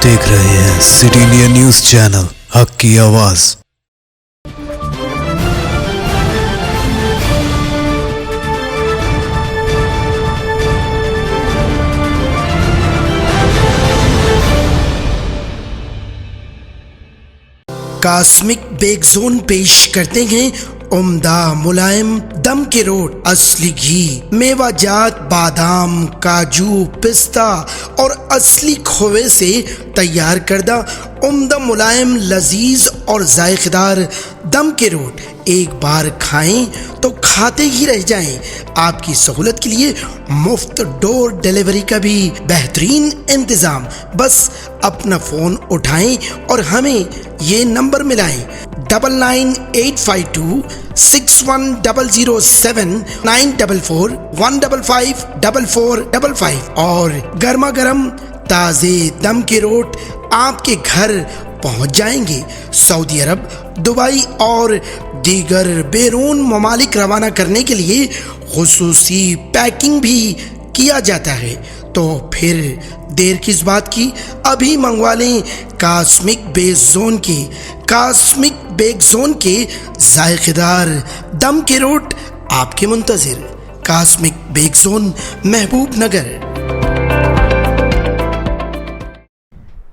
देख रहे हैं सिटी इंडिया न्यूज चैनल, हक की आवाज। कॉस्मिक बेक जोन पेश करते हैं उम्दा मुलायम दम के रोट, असली घी, मेवाजात, बादाम, काजू, पिस्ता और असली खोवे से तैयार करदा उम्दा मुलायम लजीज और जायकेदार दम के रोट एक बार खाएं तो खाते ही रह जाएं। आपकी सहूलत के लिए मुफ्त डोर डिलीवरी का भी बेहतरीन इंतजाम। बस अपना फोन उठाएं और हमें ये नंबर मिलाएं 99852610079441554455 और गर्मा गर्म ताज़े दम के रोट आपके घर पहुंच जाएंगे। सऊदी अरब, दुबई और दीगर बैरून ममालिक रवाना करने के लिए खुसूसी पैकिंग भी किया जाता है। तो फिर देर किस बात की, अभी मंगवा लें कॉस्मिक बेक जोन के जायकेदार दम के रोट आपके मुंतजिर। कॉस्मिक बेक जोन, महबूब नगर।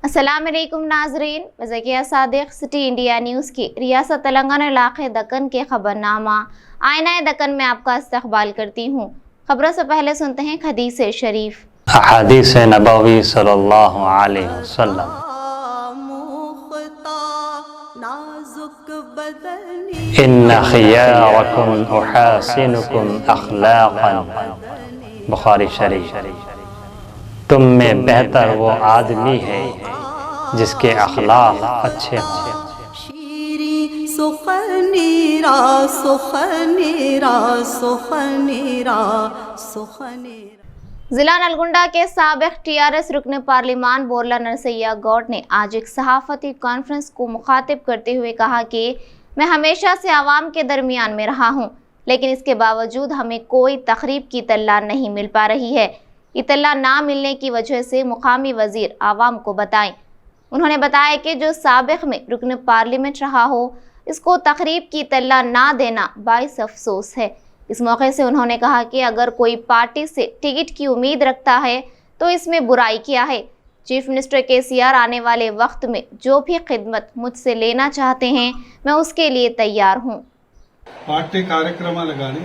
अस्सलाम वालेकुम नाजरीन, मैं Zakia Sadiq city India news की रियासत तेलंगाना इलाक़े दक्कन के खबरनामा आईना दक्कन में आपका इस्तकबाल करती हूँ। खबरों से पहले सुनते हैं हदीस शरीफ। हदीस नबवी सल्लल्लाहु अलैहि वसल्लम, इन्ना खियारकुम उहासिनुकुम अखलाक़न, बुखारी शरीफ। तुम में बेहतर वो आदमी है जिसके अखलाक अच्छे हों। जिला नलगुंडा के साबिक टीआरएस रुकन पार्लिमान बोरला नरसैया गौड़ ने आज एक सहाफती कॉन्फ्रेंस को मुखातिब करते हुए कहा कि मैं हमेशा से आवाम के दरमियान में रहा हूं, लेकिन इसके बावजूद हमें कोई तकरीब की इत्तला नहीं मिल पा रही है। इत्तला ना मिलने की वजह से मुकामी वजीर आवाम को बताएं। उन्होंने बताया कि जो साबिक में रुकन पार्लियामेंट रहा हो, इसको तकरीब की इत्तला ना देना बाइस अफसोस है। इस मौके से उन्होंने कहा कि अगर कोई पार्टी से टिकट की उम्मीद रखता है तो इसमें बुराई क्या है। चीफ मिनिस्टर केसीआर आने वाले वक्त में जो भी खिदमत मुझसे लेना चाहते हैं, मैं उसके लिए तैयार हूँ। पार्टी కార్యక్రమాలు కానీ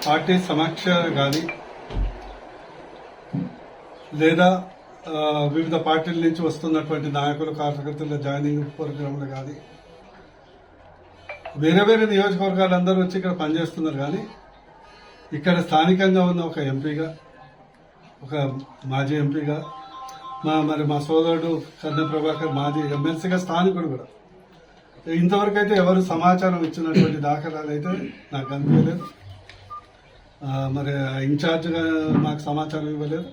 పార్టీ సమీక్షలు కానీ లేదా వివిధ పార్టీల నుంచి వస్తున్నటువంటి నాయకులు కార్యకర్తల జాయినింగ్ ప్రోగ్రాంలు కానీ వేరే వేరే నియోజకవర్గాలు అందరూ వచ్చి ఇక్కడ పనిచేస్తున్నారు. కానీ ఇక్కడ స్థానికంగా ఉన్న ఒక ఎంపీగా, ఒక మాజీ ఎంపీగా, మా సోదరుడు కన్నె ప్రభాకర్ మాజీ ఎమ్మెల్సీగా స్థానికుడు కూడా ఇంతవరకు అయితే ఎవరు సమాచారం ఇచ్చినటువంటి దాఖలాలు అయితే నాకు కనిపించలేదు. మరి ఇన్ఛార్జ్గా మాకు సమాచారం ఇవ్వలేదు.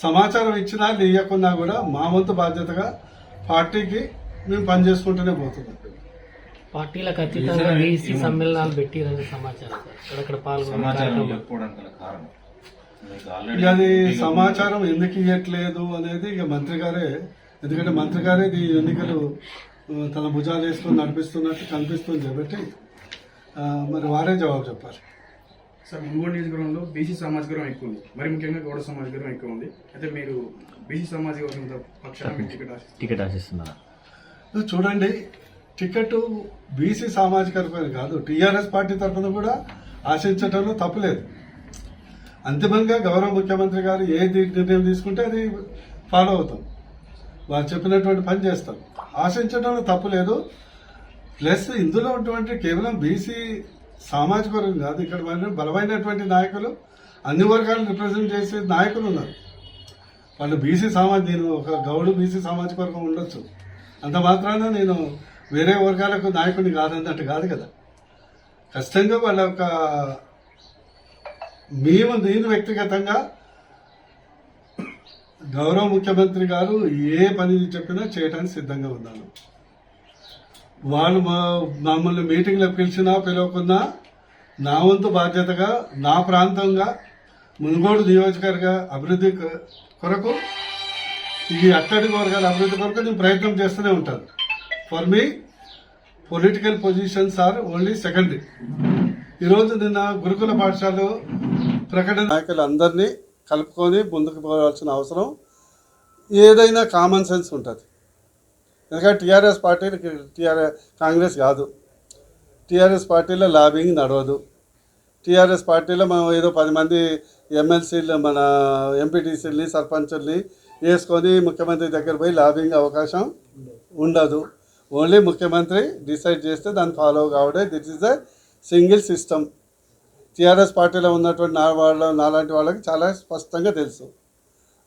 సమాచారం ఇచ్చినా ఇవ్వకున్నా కూడా మా వంతు బాధ్యతగా పార్టీకి మేము పనిచేసుకుంటూనే పోతున్నాం. పార్టీలకు అతీతంగా వీసీ సమ్మేళనాలు పెట్టిరని సమాచారం. అది సమాచారం ఎందుకు ఇవ్వట్లేదు అనేది ఇక మంత్రి గారే, ఎందుకంటే మంత్రి గారే ఈ ఎన్నికలు తన భుజాలు వేసుకొని నడిపిస్తున్నట్టు కనిపిస్తుంది కాబట్టి మరి వారే జవాబు చెప్పాలి. సార్, మున్గోడు నియోజకవర్గంలో బీసీ సామాజిక వర్గం ఎక్కువ ఉంది, మరి ముఖ్యంగా గౌడ సామాజిక వర్గం ఎక్కువ ఉంది. అయితే మీరు బీసీ సామాజిక వర్గం పక్షాన టికెట్ ఆశిస్తున్నారా? చూడండి, టికెట్ బీసీ సామాజిక వర్గం కాదు, టీఆర్ఎస్ పార్టీ తరఫున కూడా ఆశించడంలో తప్పులేదు. అంతిమంగా గౌరవ ముఖ్యమంత్రి గారు ఏ నిర్ణయం తీసుకుంటే అది ఫాలో అవుతాం, వారు చెప్పినటువంటి పని చేస్తాం. ఆశించడంలో తప్పులేదు. ప్లస్ ఇందులో ఉన్నటువంటి కేవలం బీసీ సామాజిక వర్గం కాదు, ఇక్కడ బలమైనటువంటి నాయకులు, అన్ని వర్గాలను రిప్రజెంట్ చేసే నాయకులు ఉన్నారు. వాళ్ళు బీసీ నేను ఒక గౌడు బీసీ సామాజిక వర్గం ఉండొచ్చు, అంత మాత్రాన నేను వేరే వర్గాలకు నాయకుడిని కాదన్నట్టు కాదు కదా. ఖచ్చితంగా వాళ్ళ యొక్క నేను వ్యక్తిగతంగా గౌరవ ముఖ్యమంత్రి గారు ఏ పని చెప్పినా చేయడానికి సిద్ధంగా ఉన్నాను. వాళ్ళు మమ్మల్ని మీటింగ్లకు పిలిచినా పిలవకున్నా నా వంతు బాధ్యతగా నా ప్రాంతంగా మున్గోడు నియోజకవర్గ అభివృద్ధి కొరకు ఈ అట్టడుగు వర్గాల అభివృద్ధి కొరకు నేను ప్రయత్నం చేస్తూనే ఉంటాను. For me political positions are only secondary. ఈరోజు నిన్న గురుకుల పాఠశాలలో ప్రకటన నాయకులందరినీ కలుపుకొని ముందుకు పోవాల్సిన అవసరం ఏదైనా కామన్ సెన్స్ ఉంటుంది. ఎందుకంటే టీఆర్ఎస్ పార్టీ కాంగ్రెస్ కాదు. టీఆర్ఎస్ పార్టీలో లాబింగ్ నడవదు. టీఆర్ఎస్ పార్టీలో మనం ఏదో 10 మంది ఎమ్మెల్సీలు మన ఎంపీటీసీలని సర్పంచుల్ని వేసుకొని ముఖ్యమంత్రి దగ్గర పోయి లాబింగ్ అవకాశం ఉండదు. ఓన్లీ ముఖ్యమంత్రి డిసైడ్ చేస్తే దాన్ని ఫాలో కావడే. This is a single system. TRS పార్టీలో ఉన్నటువంటి నాలాంటి వాళ్ళకి చాలా స్పష్టంగా తెలుసు.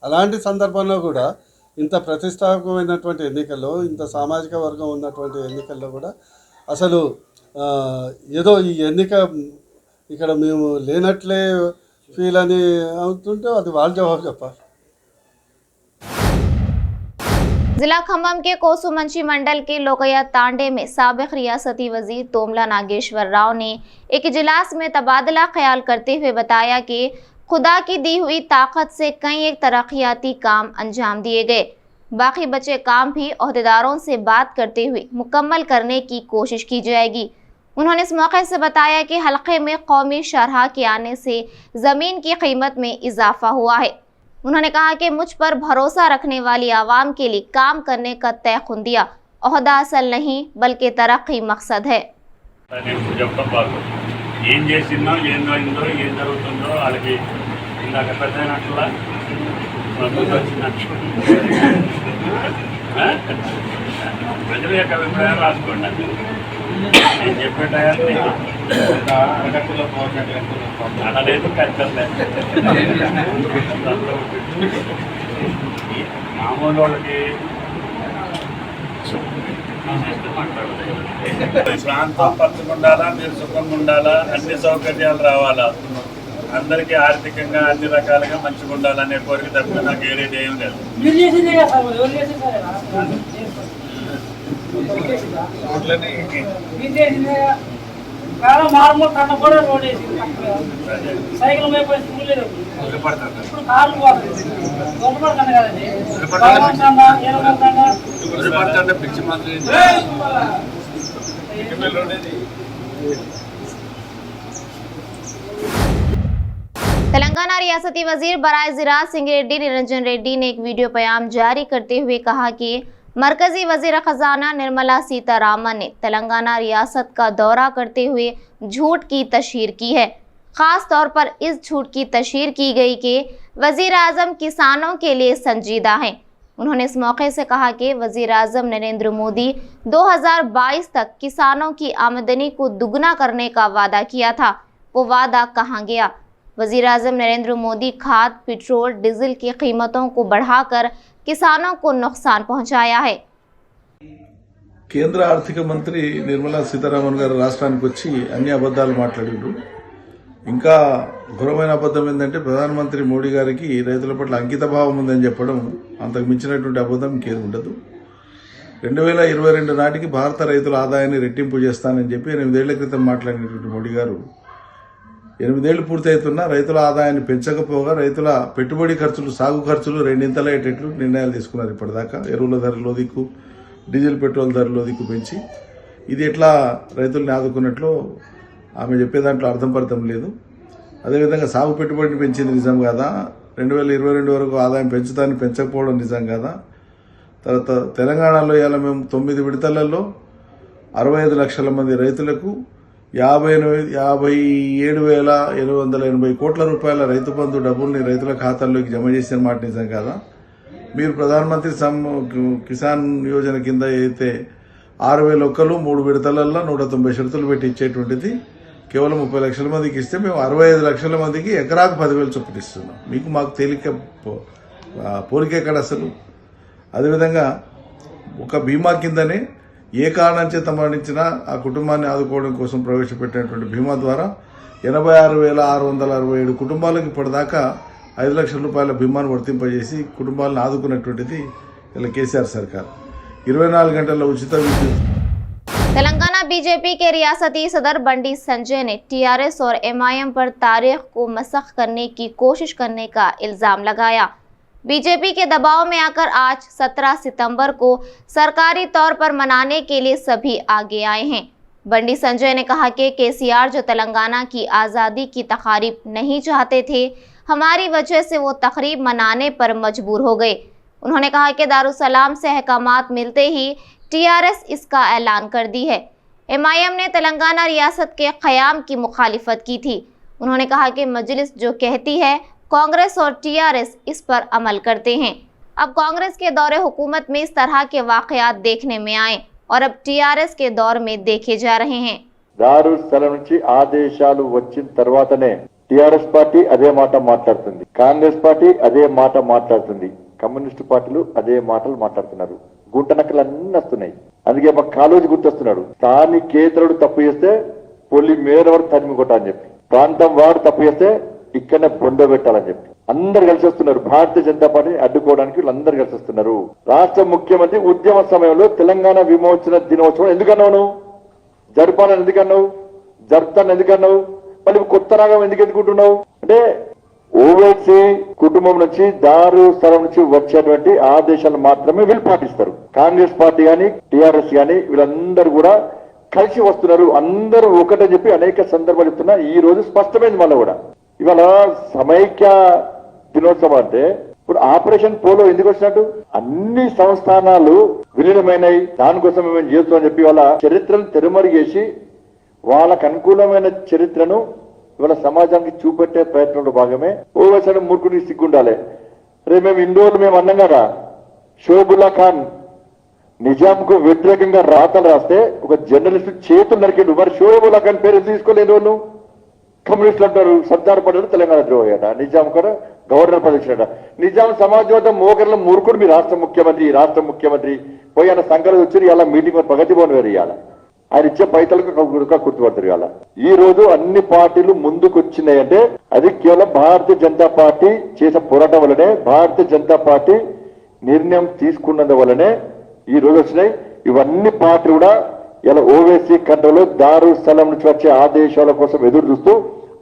అలాంటి సందర్భంలో కూడా ఇంత ప్రతిష్టాత్మకమైనటువంటి ఎన్నికల్లో, ఇంత సామాజిక వర్గం ఉన్నటువంటి ఎన్నికల్లో కూడా అసలు ఏదో ఈ ఎన్నిక ఇక్కడ మేము లేనట్లే ఫీల్ అని అవుతుంటే అది వాళ్ళ జవాబు చెప్పాలి. जिला खम्भम के कोसुमंची मंडल के लोकया तांडे में साबिक रियासती वजीर तोमला नागेश्वर राव ने एक इजलास में तबादला ख्याल करते हुए बताया कि खुदा की दी हुई ताकत से कई एक तरक्याती काम अंजाम दिए गए, बाकी बचे काम भी ओहदेदारों से बात करते हुए मुकम्मल करने की कोशिश की जाएगी। उन्होंने इस मौके से बताया कि हल्के में कौमी शरह के आने से ज़मीन की कीमत में इजाफा हुआ है। उन्होंने कहा कि मुझ पर भरोसा रखने वाली आवाम के लिए काम करने का तय खुन दिया। ओहदा असल नहीं बल्कि तरक्की मकसद है। ఏం చేసిందో ఏందో ఇందో ఏం జరుగుతుందో వాళ్ళకి ఇందాక పెద్దనట్లా ప్రజల యొక్క అభిప్రాయం రాసుకోండి. నేను చెప్పే టయాన్ని అనలేదు కట్టలేదు. మామూలు వాళ్ళకి ప్రాంతం పచ్చగా ఉండాలా, మీరు సుఖంగా ఉండాలా, అన్ని సౌకర్యాలు రావాలా, అందరికీ ఆర్థికంగా అన్ని రకాలుగా మంచిగా ఉండాలనే కోరిక తప్ప నాకు ఏదైతే ఏం లేదు. పిచ్చి మాత్రం तेलंगाना रियासती वजीर बराए ज़राअत सिंह रेड्डी निरंजन रेड्डी ने एक वीडियो पैगाम जारी करते हुए कहा कि मरकजी वजीर खजाना निर्मला सीतारामन ने तेलंगाना रियासत का दौरा करते हुए झूठ की तशहीर की है। ख़ास तौर पर इस झूठ की तशहीर की गई कि वजीर आज़म किसानों के लिए संजीदा हैं। उन्होंने इस मौके से कहा कि वजीर आज़म नरेंद्र मोदी 2022 तक किसानों की आमदनी को दुगना करने का वादा किया था, वो वादा कहाँ गया। वजीर आज़म नरेंद्र मोदी खाद, पेट्रोल, डीजल की कीमतों को बढ़ाकर किसानों को नुकसान पहुंचाया है। కేంద్ర ఆర్థిక మంత్రి నిర్మలా సీతారామన్ గారు రాష్ట్రానికి వచ్చి అన్ని అబద్దాలు మాట్లాడారు. ఇంకా ఘోరమైన అబద్దం ఏంటంటే ప్రధానమంత్రి మోడీ గారికి రైతుల పట్ల అంకిత భావం ఉందని చెప్పడం. అంతకు మించినటువంటి అబద్దం ఇంకేది ఉండదు. 2022 నాటికి భారత రైతుల ఆదాయాన్ని రెట్టింపు చేస్తానని చెప్పి 8 ఏళ్ల క్రితం మాట్లాడినటువంటి మోడీ గారు 8 ఏళ్లు పూర్తవుతున్నా రైతుల ఆదాయాన్ని పెంచకపోగా రైతుల పెట్టుబడి ఖర్చులు, సాగు ఖర్చులు రెండింతలయ్యేటట్లు నిర్ణయాలు తీసుకున్నారు. ఇప్పటిదాకా ఎరువుల ధరలో దిక్కు, డీజిల్ పెట్రోల్ ధరలో దిక్కు పెంచి ఇది ఎట్లా రైతుల్ని ఆదుకున్నట్లు ఆమె చెప్పే దాంట్లో అర్థం పర్థం లేదు. అదేవిధంగా సాగు పెట్టుబడిని పెంచింది నిజం కాదా, 2022 వరకు ఆదాయం పెంచకపోవడం నిజం కాదా. తర్వాత తెలంగాణలో ఇలా మేము 9 విడతలలో 65 లక్షల మంది రైతులకు 57,880 కోట్ల రూపాయల రైతు బంధు డబ్బుల్ని రైతుల ఖాతాల్లోకి జమ చేసిన మాట నిజం కాదా. మీరు ప్రధానమంత్రి కిసాన్ యోజన కింద అయితే 6,000 ఒక్కలు 3 విడతలలో 190 షరతులు పెట్టి ఇచ్చేటువంటిది కేవలం 30 లక్షల మందికి ఇస్తే మేము 65 లక్షల మందికి ఎకరాకు 10,000 చొప్పున ఇస్తున్నాం. మీకు మాకు తేలిక పోలిక ఎక్కడ అసలు. అదేవిధంగా ఒక బీమా కిందనే ఏ కారణం చేత మరణించినా ఆ కుటుంబాన్ని ఆదుకోవడం కోసం ప్రవేశపెట్టినటువంటి బీమా ద్వారా 86,667 కుటుంబాలకు ఇప్పటిదాకా 5 లక్షల రూపాయల బీమాను వర్తింపజేసి కుటుంబాలను ఆదుకున్నటువంటిది ఇలా కేసీఆర్ సర్కార్. 24 గంటల ఉచిత విద్యుత్. तेलंगाना बीजेपी के रियासती सदर बंडी संजय ने टीआरएस और एमआईएम पर तारीख को मसख करने की कोशिश करने का इल्जाम लगाया। बीजेपी के दबाव में आकर आज 17 सितंबर को सरकारी तौर पर मनाने के लिए सभी आगे आए हैं। बंडी संजय ने कहा कि केसीआर जो तेलंगाना की आज़ादी की तकारीब नहीं चाहते थे, हमारी वजह से वो तकरीब मनाने पर मजबूर हो गए। उन्होंने कहा कि दारुसलाम से अहकामात मिलते ही टीआरएस इसका ऐलान कर दी है। एमआईएम ने तेलंगाना रियासत के क़याम की मुखालिफत की थी। उन्होंने कहा कि मजलिस जो कहती है कांग्रेस और टीआरएस इस पर अमल करते हैं। अब कांग्रेस के दौरे हुकूमत में इस तरह के वाक़यात देखने में आए और अब टीआरएस के दौर में देखे जा रहे हैं। దారుస్థలం నుంచి ఆదేశాలు వచ్చిన తర్వాతనే టిఆర్ఎస్ పార్టీ అదే మాట మాట్లాడుతుంది, కాంగ్రెస్ పార్టీ అదే మాట మాట్లాడుతుంది, కమ్యూనిస్టు పార్టీలు అదే మాటలు మాట్లాడుతున్నారు. గుంటనక్కలు అన్ని వస్తున్నాయి. అందుకే మా కాలోజీ గుర్తొస్తున్నాడు, స్థానికేతరుడు తప్పు చేస్తే పొలి మేరవాడు తరిమి కొట్ట అని చెప్పి, ప్రాంతం వాడు తప్పు చేస్తే ఇక్కడనే బొంద పెట్టాలని చెప్పి అందరు కలిసి వస్తున్నారు. భారతీయ జనతా పార్టీని అడ్డుకోవడానికి వీళ్ళందరూ కలిసి వస్తున్నారు. రాష్ట్ర ముఖ్యమంత్రి ఉద్యమ సమయంలో తెలంగాణ విమోచన దినోత్సవం ఎందుకన్నావు, జరపాలని ఎందుకన్నావు, జరుపుతాను ఎందుకన్నావు, మళ్ళీ కొత్త రాగం ఎందుకు ఎదుర్కొంటున్నావు అంటే ఓవైసీ కుటుంబం నుంచి దారు స్థలం నుంచి వచ్చేటువంటి ఆదేశాలు మాత్రమే వీళ్ళు పాటిస్తారు. కాంగ్రెస్ పార్టీ గాని టీఆర్ఎస్ గాని వీళ్ళందరూ కూడా కలిసి వస్తున్నారు. అందరూ ఒకటే చెప్పి అనేక సందర్భాలు చెప్తున్నా. ఈ రోజు స్పష్టమైంది. మళ్ళీ కూడా ఇవాళ సమైక్య దినోత్సవం అంటే ఇప్పుడు ఆపరేషన్ పోలో ఎందుకు వచ్చినట్టు, అన్ని సంస్థానాలు విలీనమైనవి, దానికోసం మేము చేస్తామని చెప్పి వాళ్ళ చరిత్రను తెరమరిగేసి వాళ్ళకు అనుకూలమైన చరిత్రను ఇవాళ సమాజానికి చూపెట్టే ప్రయత్నంలో భాగమే ఓవైసీ మూర్ఖుడికి సిగ్గుండాలి. రేపు మేము ఇన్ని రోజులు మేము అన్నాం కదా, షోబుల్లా ఖాన్ నిజాంకు వ్యతిరేకంగా రాతలు రాస్తే ఒక జర్నలిస్ట్ చేతులు నరికేడు. మరి షోబుల్లా ఖాన్ పేరు తీసుకోలేదు వాళ్ళు. కమ్యూనిస్టులు అంటారు సర్దార్ పటేల్ తెలంగాణ ద్రోహట, నిజాం కూడా గవర్నర్ పదవించాడ. నిజాం సమాజవాదం మోకర్ల మూర్ఖుడు మీ రాష్ట్ర ముఖ్యమంత్రి పోయి ఆయన సంఘాలు వచ్చి ఇలా మీటింగ్ ప్రగతి భవన్ వేరు ఇవ్వాలి. ఆయన ఇచ్చే పైతలకు గుర్తుపడతారు. ఇవాళ ఈ రోజు అన్ని పార్టీలు ముందుకు వచ్చినాయంటే అది కేవలం భారతీయ జనతా పార్టీ చేసిన పోరాటం వల్లనే, భారతీయ జనతా పార్టీ నిర్ణయం తీసుకున్నందు వల్లనే ఈ రోజు వచ్చినాయి. ఇవన్నీ పార్టీలు కూడా ఇలా ఓవైసీ కంట్రోల్లో దారు స్థలం నుంచి వచ్చే ఆదేశాల కోసం ఎదురు చూస్తూ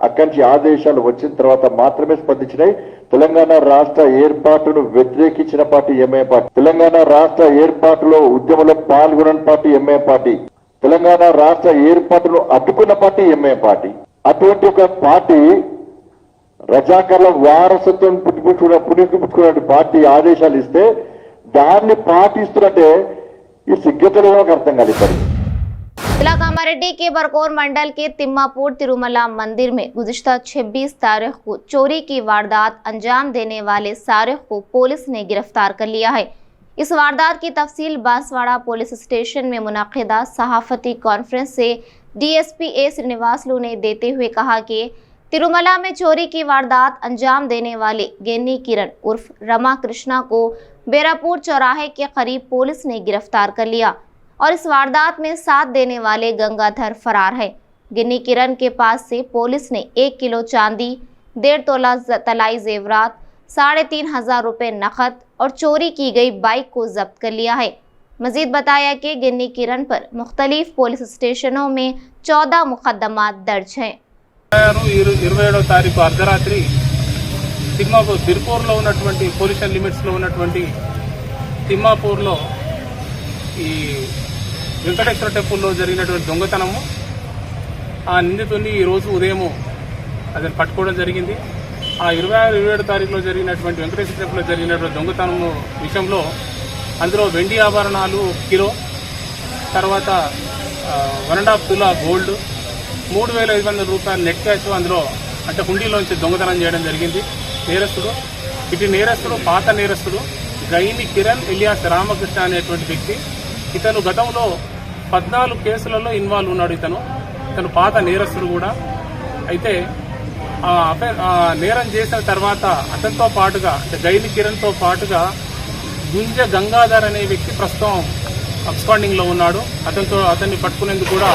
అక్కడి నుంచి ఆదేశాలు వచ్చిన తర్వాత మాత్రమే స్పందించినాయి. తెలంగాణ రాష్ట్ర ఏర్పాటును వ్యతిరేకించిన పార్టీ ఎంఐఎం పార్టీ, తెలంగాణ రాష్ట్ర ఏర్పాటులో ఉద్యమంలో పాల్గొనని పార్టీ ఎంఐఎం పార్టీ, తెలంగాణ రాష్ట్ర ఏర్పాటును అడ్డుకున్న పార్టీ ఎంఐఎం పార్టీ. అటువంటి ఒక పార్టీ రజాకర్ల వారసత్వం పుట్టుకున్న పార్టీ ఆదేశాలు ఇస్తే దాన్ని పాటిస్తున్నట్టే ఈ సిగ్గతలో అర్థం కాలేదు. जिला कामारेड्डी के बरकोर मंडल के तिम्मापुर तिरुमला मंदिर में गुज़िश्ता 26 तारीख को चोरी की वारदात अंजाम देने वाले सारिक को पुलिस ने गिरफ्तार कर लिया है। इस वारदात की तफसील बांसवाड़ा पुलिस स्टेशन में मुनाकिदा सहाफती कॉन्फ्रेंस से डीएसपी ए श्रीनिवासलू ने देते हुए कहा कि तिरुमला में चोरी की वारदात अंजाम देने वाले गेनी किरण उर्फ रमा कृष्णा को बेरापुर चौराहे के करीब पुलिस ने गिरफ्तार कर लिया और इस वारदात में साथ देने वाले गंगाधर फरार है। गिन्नी किरण के पास से पुलिस ने 1 किलो चांदी, 1.5 तोला तलाई जेवरात, 3,500 रुपये नकद और चोरी की गई बाइक को जब्त कर लिया है। मजीद बताया कि गिन्नी किरण पर मुख्तलिफ पुलिस स्टेशनों में 14 मुकदमा दर्ज हैं। 27వ తారీఖు అర్ధరాత్రి తిమ్మాపూర్ తిరుపూర్లో ఉన్నటువంటి పొల్యూషన్ లిమిట్స్లో ఉన్నటువంటి తిమ్మాపూర్లో ఈ వెంకటేశ్వర టెంపుల్లో జరిగినటువంటి దొంగతనము, ఆ నిందితుడిని ఈరోజు ఉదయము అతను పట్టుకోవడం జరిగింది. ఆ 26, 27 తారీఖులో జరిగినటువంటి వెంకటేశ్వర టెంపుల్లో జరిగినటువంటి దొంగతనము విషయంలో అందులో వెండి ఆభరణాలు 1 కిలో, తర్వాత 1.5 తులా గోల్డ్, 3,500 రూపాయల నెట్ క్యాష్ అందులో అంటే హుండీలోంచి దొంగతనం చేయడం జరిగింది నేరస్తుడు. ఇటు నేరస్తుడు పాత నేరస్తుడు గైని కిరణ్ ఎలియాస్ రామకృష్ణ అనేటువంటి వ్యక్తి. ఇతను గతంలో 14 కేసులలో ఇన్వాల్వ్ ఉన్నాడు. ఇతను పాత నేరస్తుడు కూడా. అయితే ఆ నేరం చేసిన తర్వాత అతనితో పాటుగా అంటే గైని కిరణ్తో పాటుగా గుంజ గంగాధర్ అనే వ్యక్తి ప్రస్తుతం అబ్స్కాండింగ్లో ఉన్నాడు. అతన్ని పట్టుకునేందుకు కూడా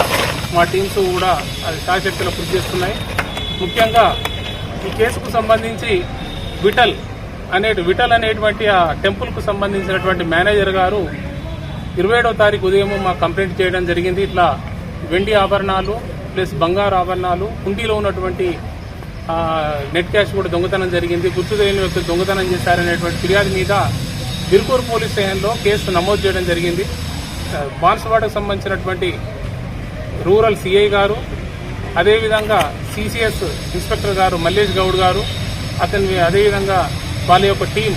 మా టీమ్స్ కూడా శాశక్తిలో కృషి చేస్తున్నాయి. ముఖ్యంగా ఈ కేసుకు సంబంధించి విఠల్ అనేటువంటి ఆ టెంపుల్కు సంబంధించినటువంటి మేనేజర్ గారు 27వ తారీఖు ఉదయం మాకు కంప్లైంట్ చేయడం జరిగింది. ఇట్లా వెండి ఆభరణాలు ప్లస్ బంగారు ఆభరణాలు హుండీలో ఉన్నటువంటి నెట్ క్యాష్ కూడా దొంగతనం జరిగింది, గుర్తు తెలియని వ్యక్తులు దొంగతనం చేశారనేటువంటి ఫిర్యాదు మీద బిల్కూర్ పోలీస్ స్టేషన్లో కేసు నమోదు చేయడం జరిగింది. బాన్సువాడకు సంబంధించినటువంటి రూరల్ సిఐ గారు, అదేవిధంగా సిసిఎస్ ఇన్స్పెక్టర్ గారు మల్లేష్ గౌడ్ గారు, అదేవిధంగా వాళ్ళ యొక్క టీం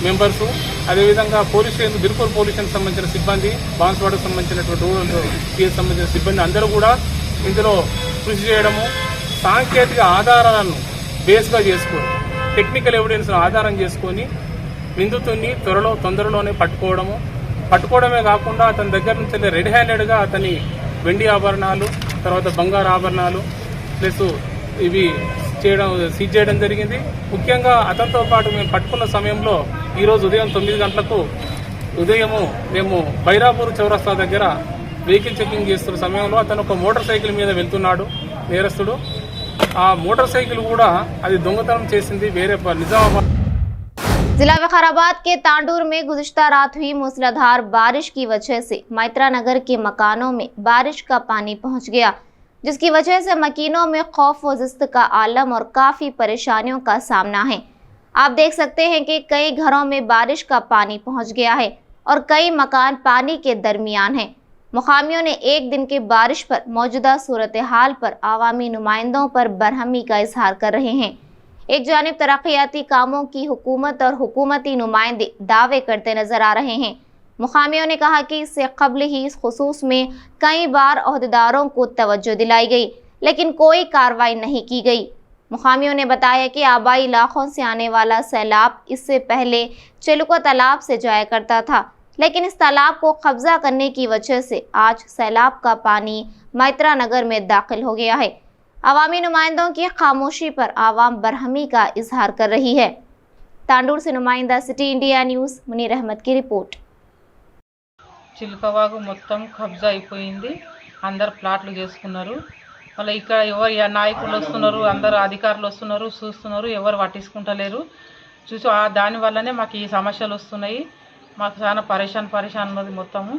మెంబర్సు, అదేవిధంగా పోలీస్ స్టేషన్ బిల్కూర్ పోలీస్ స్టేషన్కి సంబంధించిన సిబ్బంది, బాన్సువాడకు సంబంధించినటువంటి రూరల్ సిఎస్ సంబంధించిన సిబ్బంది అందరూ కూడా ఇందులో కృషి చేయడము, సాంకేతిక ఆధారాలను బేస్గా చేసుకొని, టెక్నికల్ ఎవిడెన్స్ను ఆధారం చేసుకొని నిందితుడిని తొందరలోనే పట్టుకోవడమే కాకుండా అతని దగ్గర నుంచి రెడ్ హ్యాండెడ్గా అతని వెండి ఆభరణాలు, తర్వాత బంగారు ఆభరణాలు ప్లస్ ఇవి సీజ్ చేయడం జరిగింది. ముఖ్యంగా అతనితో పాటు మేము పట్టుకున్న సమయంలో ఈరోజు ఉదయం 9 గంటలకు మేము బైరాపూర్ చౌరస్తా దగ్గర వెహికల్ చెకింగ్ చేస్తున్న సమయంలో అతను ఒక మోటార్ సైకిల్ మీద వెళ్తున్నాడు నేరస్తుడు. ఆ మోటార్ సైకిల్ కూడా అది దొంగతనం చేసింది వేరే నిజామాబాద్. जिला विकाराबाद के तांडूर में गुज़िश्ता रात हुई मूसलाधार बारिश की वजह से मैत्रा नगर के मकानों में बारिश का पानी पहुंच गया, जिसकी वजह से मकीनों में खौफ व ज़िस्त का आलम और काफ़ी परेशानियों का सामना है। आप देख सकते हैं कि कई घरों में बारिश का पानी पहुंच गया है और कई मकान पानी के दरमियान हैं। मुकामियों ने एक दिन के बारिश पर मौजूदा सूरत हाल पर आवामी नुमाइंदों पर बरहमी का इजहार कर रहे हैं। एक जानिब तरक्याती कामों की हुकूमत और हुकूमती नुमाइंदे दावे करते नजर आ रहे हैं। मुकामियों ने कहा कि इससे कबल ही इस खुसूस में कई बार अहदेदारों को तवज्जो दिलाई गई, लेकिन कोई कार्रवाई नहीं की गई। मुकामियों ने बताया कि आबाई इलाकों से आने वाला सैलाब इससे पहले चिलको तालाब से जाया करता था, लेकिन इस तालाब को कब्जा करने की वजह से आज सैलाब का पानी मैत्रा नगर में दाखिल हो गया है। अवामी नुमाइंदों की खामोशी पर आवाम बरहमी का इजहार कर रही है। तांडूर से नुमाइंदा city India news Munir Ahmed की रिपोर्ट। చిలకవాగు మొత్తం కబ్జా అయిపోయింది, అందరు ప్లాట్లు చేసుకున్నారు. మళ్ళీ ఇక్కడ ఎవరు నాయకులు వస్తున్నారు, అందరు అధికారులు వస్తున్నారు, చూస్తున్నారు, ఎవరు పట్టించుకుంటలేరు. చూసి దానివల్లనే మాకు ఈ సమస్యలు వస్తున్నాయి. మాకు చాలా పరేషాన్ ఉన్నది మొత్తము.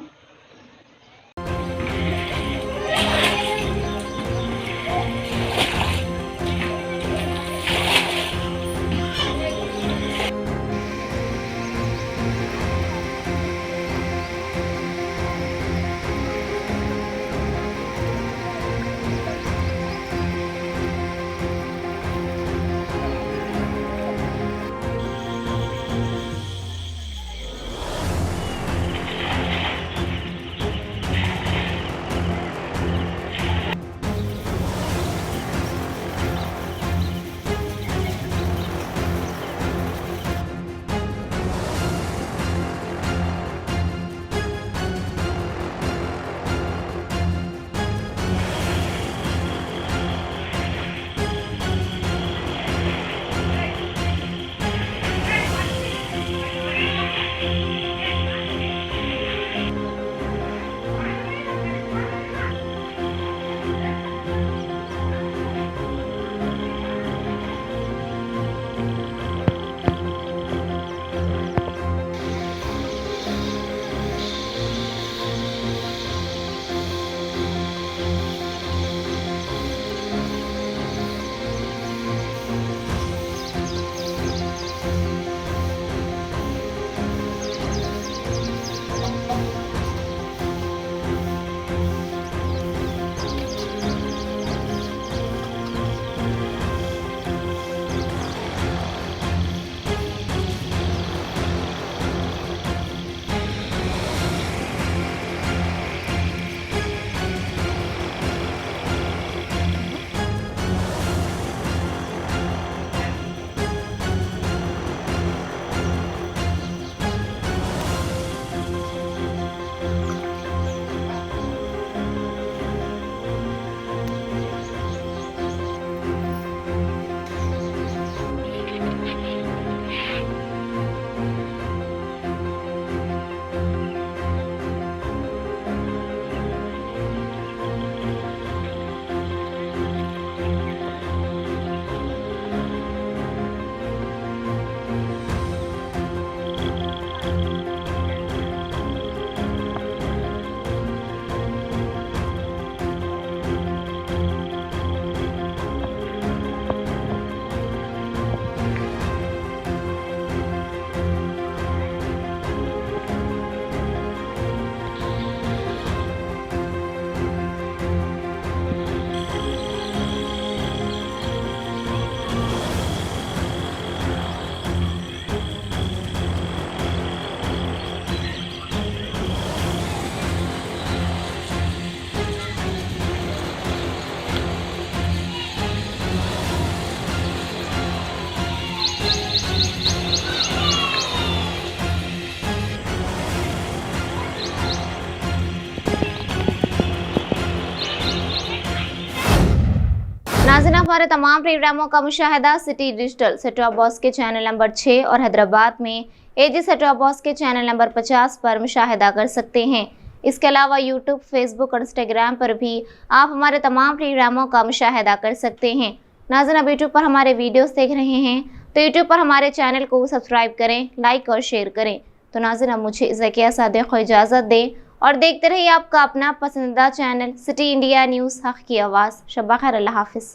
हमारे तमाम प्रोग्रामों का मुशाहिदा city digital set top box के चैनल नंबर 6 और हैदराबाद में एजी सेट टॉप बॉक्स के चैनल नंबर 50 पर मुशाहिदा कर सकते हैं। इसके अलावा यूट्यूब, फेसबुक और इंस्टाग्राम पर भी आप हमारे तमाम प्रोग्रामों का मुशाहिदा कर सकते हैं। नाज़रीन, अब यूट्यूब पर हमारे वीडियोस देख रहे हैं तो यूट्यूब पर हमारे चैनल को सब्सक्राइब करें, लाइक और शेयर करें। तो नाज़रीन, अब मुझे ज़किया सादिक को इजाज़त दें और देखते रहिए आपका अपना पसंदीदा चैनल सिटी इंडिया न्यूज़, हक़ की आवाज़। शब्बा खैर, अल्लाह हाफ़िज़।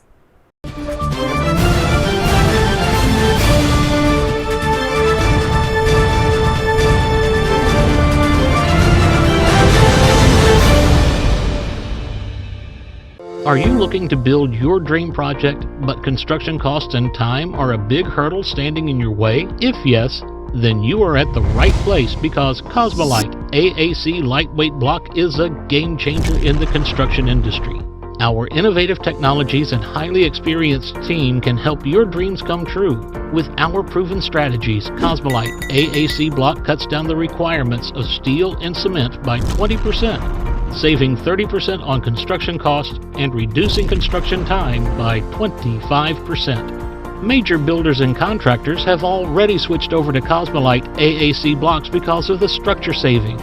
Are you looking to build your dream project, but construction costs and time are a big hurdle standing in your way? If yes, then you are at the right place, because Cosmolite AAC lightweight block is a game changer in the construction industry. Our innovative technologies and highly experienced team can help your dreams come true. With our proven strategies, Cosmolite AAC block cuts down the requirements of steel and cement by 20%. saving 30% on construction costs and reducing construction time by 25%. Major builders and contractors have already switched over to Cosmolite AAC blocks because of the structure saving,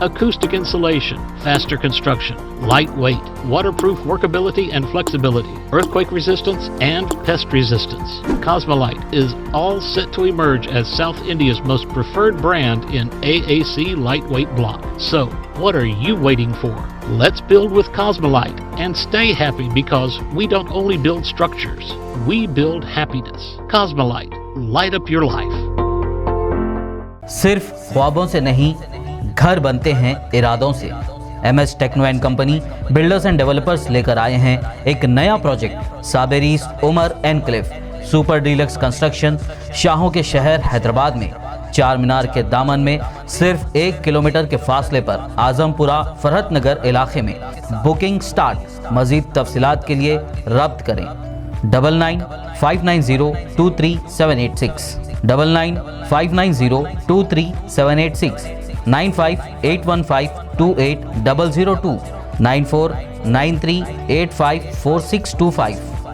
acoustic insulation, faster construction, lightweight, waterproof workability and flexibility, earthquake resistance, and pest resistance. Cosmolite is all set to emerge as South India's most preferred brand in AAC lightweight block. So, what are you waiting for? Let's build with Cosmolite and stay happy, because we don't only build structures, we build happiness. Cosmolite, light up your life. सिर्फ ख्वाबों से नहीं, घर बनते हैं इरादों से। MS techno and company builders and developers लेकर आए हैं एक नया प्रोजेक्ट, साबेरीज Umar enclave super deluxe construction, शाहों के शहर हैदराबाद में। चार मीनार के दामन में सिर्फ 1 किलोमीटर के फासले पर आजमपुरा फरहत नगर इलाके में। Booking start. मजीद तफसीलात के लिए रब्त करें 9959023786, 9959023786, 9581528002, 9493854625।